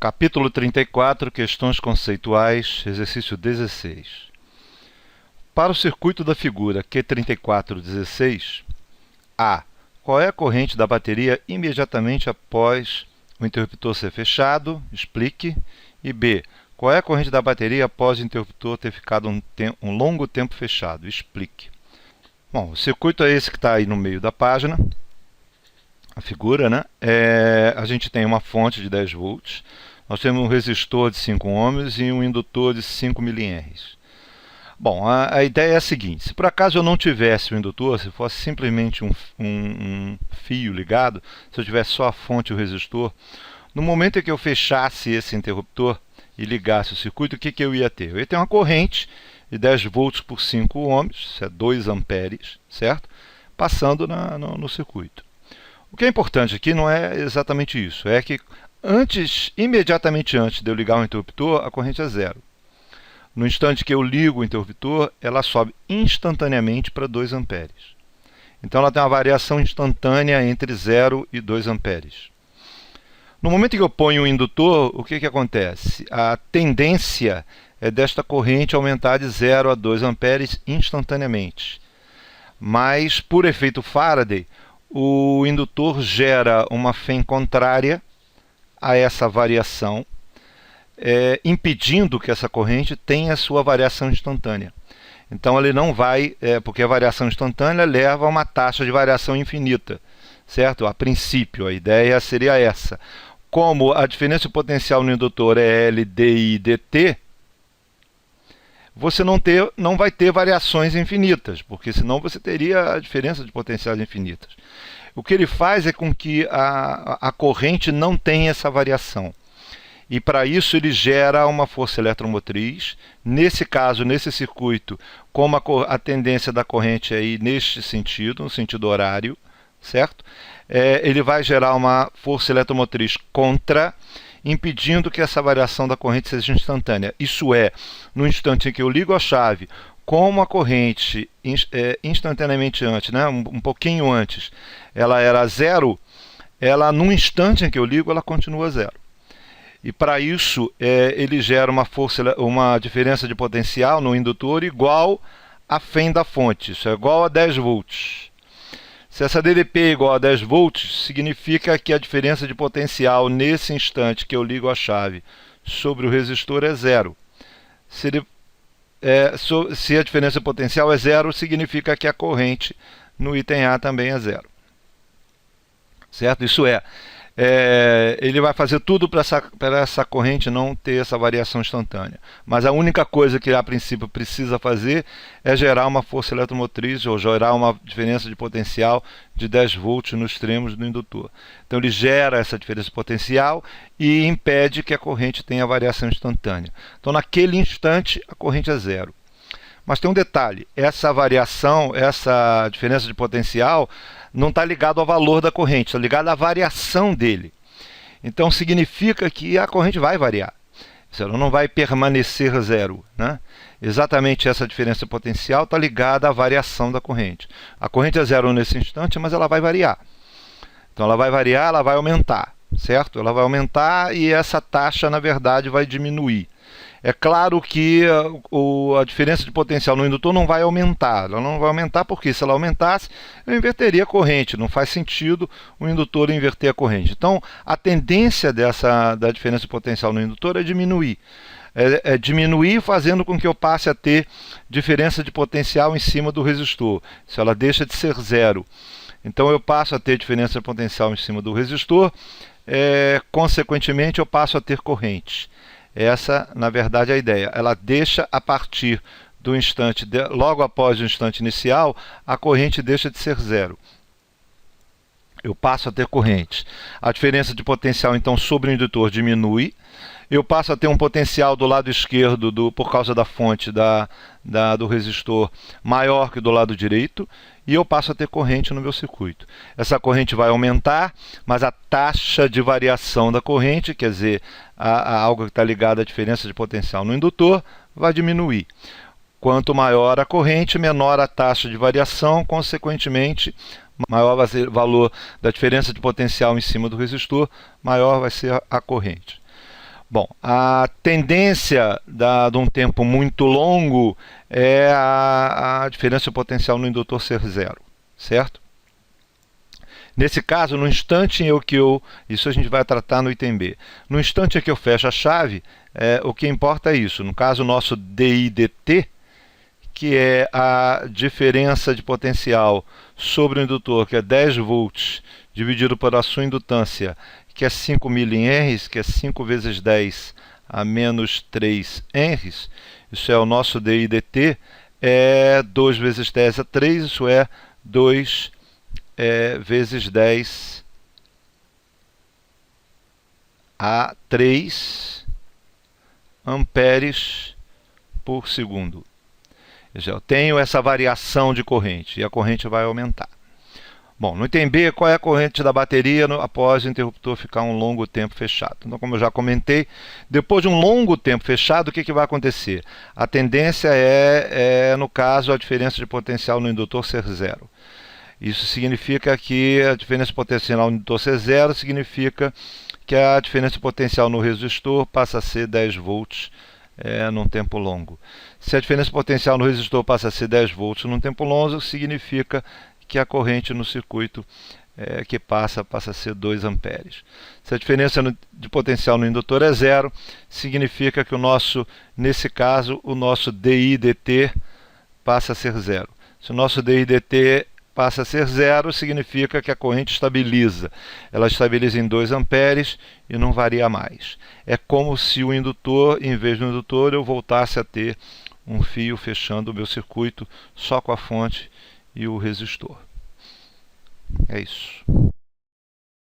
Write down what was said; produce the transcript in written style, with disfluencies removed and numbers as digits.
Capítulo 34, questões conceituais, exercício 16. Para o circuito da figura Q3416, A. Qual é a corrente da bateria imediatamente após o interruptor ser fechado? Explique. E B. Qual é a corrente da bateria após o interruptor ter ficado um longo tempo fechado? Explique. Bom, o circuito é esse que está aí no meio da página. A figura, né? A gente tem uma fonte de 10 volts. Nós temos um resistor de 5 ohms e um indutor de 5 mA. Bom, a ideia é a seguinte: se por acaso eu não tivesse o indutor, se fosse simplesmente um fio ligado, se eu tivesse só a fonte e o resistor, no momento em que eu fechasse esse interruptor e ligasse o circuito, o que eu ia ter? Eu ia ter uma corrente de 10 volts por 5 ohms, isso é 2 amperes, certo? Passando no circuito. O que é importante aqui não é exatamente isso, é que imediatamente antes de eu ligar o interruptor, a corrente é zero. No instante que eu ligo o interruptor, ela sobe instantaneamente para 2 amperes. Então ela tem uma variação instantânea entre 0 e 2 amperes. No momento em que eu ponho o indutor, o que acontece? A tendência é desta corrente aumentar de 0 a 2 amperes instantaneamente. Mas, por efeito Faraday, o indutor gera uma fém contrária a essa variação, impedindo que essa corrente tenha sua variação instantânea. Então ele não vai, porque a variação instantânea leva a uma taxa de variação infinita, certo? A princípio, a ideia seria essa. Como a diferença potencial no indutor é L, dI, dt, você não vai ter variações infinitas, porque senão você teria a diferença de potenciais infinitas. O que ele faz é com que a corrente não tenha essa variação. E para isso ele gera uma força eletromotriz. Nesse caso, nesse circuito, como a tendência da corrente é ir neste sentido, no sentido horário, certo? Ele vai gerar uma força eletromotriz contra, impedindo que essa variação da corrente seja instantânea. Isso é, no instante em que eu ligo a chave, como a corrente instantaneamente antes, né, um pouquinho antes, ela era zero, num instante em que eu ligo, ela continua zero. E para isso, ele gera uma diferença de potencial no indutor igual à fém da fonte, isso é igual a 10 volts. Se essa DDP é igual a 10 volts, significa que a diferença de potencial nesse instante que eu ligo a chave sobre o resistor é zero. Se a diferença potencial é zero, significa que a corrente no item A também é zero. Certo? Isso ele vai fazer tudo para essa corrente não ter essa variação instantânea. Mas a única coisa que a princípio precisa fazer é gerar uma força eletromotriz ou gerar uma diferença de potencial de 10 volts nos extremos do indutor. Então ele gera essa diferença de potencial e impede que a corrente tenha variação instantânea. Então naquele instante a corrente é zero. Mas tem um detalhe: essa variação, essa diferença de potencial não está ligado ao valor da corrente, está ligado à variação dele. Então significa que a corrente vai variar. Ela não vai permanecer zero, né? Exatamente essa diferença potencial está ligada à variação da corrente. A corrente é zero nesse instante, mas ela vai variar. Então ela vai variar, ela vai aumentar, certo? Ela vai aumentar e essa taxa, na verdade, vai diminuir. É claro que a diferença de potencial no indutor não vai aumentar. Ela não vai aumentar porque, se ela aumentasse, eu inverteria a corrente. Não faz sentido o indutor inverter a corrente. Então, a tendência da diferença de potencial no indutor é diminuir. É diminuir fazendo com que eu passe a ter diferença de potencial em cima do resistor. Se ela deixa de ser zero, então eu passo a ter diferença de potencial em cima do resistor, consequentemente eu passo a ter corrente. Essa, na verdade, é a ideia. Ela deixa, a partir do instante, logo após o instante inicial, a corrente deixa de ser zero. Eu passo a ter corrente. A diferença de potencial, então, sobre o indutor diminui. Eu passo a ter um potencial do lado esquerdo, por causa da fonte do resistor, maior que do lado direito. E eu passo a ter corrente no meu circuito. Essa corrente vai aumentar, mas a taxa de variação da corrente, quer dizer, algo que está ligado à diferença de potencial no indutor, vai diminuir. Quanto maior a corrente, menor a taxa de variação, consequentemente, maior vai ser o valor da diferença de potencial em cima do resistor, maior vai ser a corrente. Bom, a tendência de um tempo muito longo é a diferença potencial no indutor ser zero, certo? Nesse caso, no instante em que isso a gente vai tratar no item B. No instante em que eu fecho a chave, o que importa é isso. No caso nosso DI/dt, que é a diferença de potencial sobre o indutor, que é 10 volts, dividido por a sua indutância, que é 5 mH, que é 5 vezes 10 a menos 3 henries. Isso é o nosso DI/dt, é 2 vezes 10 a 3, isso é 2 vezes 10 a 3 amperes por segundo. Eu tenho essa variação de corrente e a corrente vai aumentar. Bom, no item B, qual é a corrente da bateria após o interruptor ficar um longo tempo fechado? Então, como eu já comentei, depois de um longo tempo fechado, o que vai acontecer? A tendência no caso, a diferença de potencial no indutor ser zero. Isso significa que a diferença potencial no indutor ser zero significa que a diferença potencial no resistor passa a ser 10 volts num tempo longo. Se a diferença potencial no resistor passa a ser 10 volts num tempo longo, significa que a corrente no circuito que passa a ser 2 amperes. Se a diferença de potencial no indutor é zero, significa que nesse caso, o nosso DI/dt passa a ser zero. Se o nosso DI/dt passa a ser zero, significa que a corrente estabiliza. Ela estabiliza em 2 amperes e não varia mais. É como se o indutor, em vez do indutor, eu voltasse a ter um fio fechando o meu circuito só com a fonte e o resistor. É isso.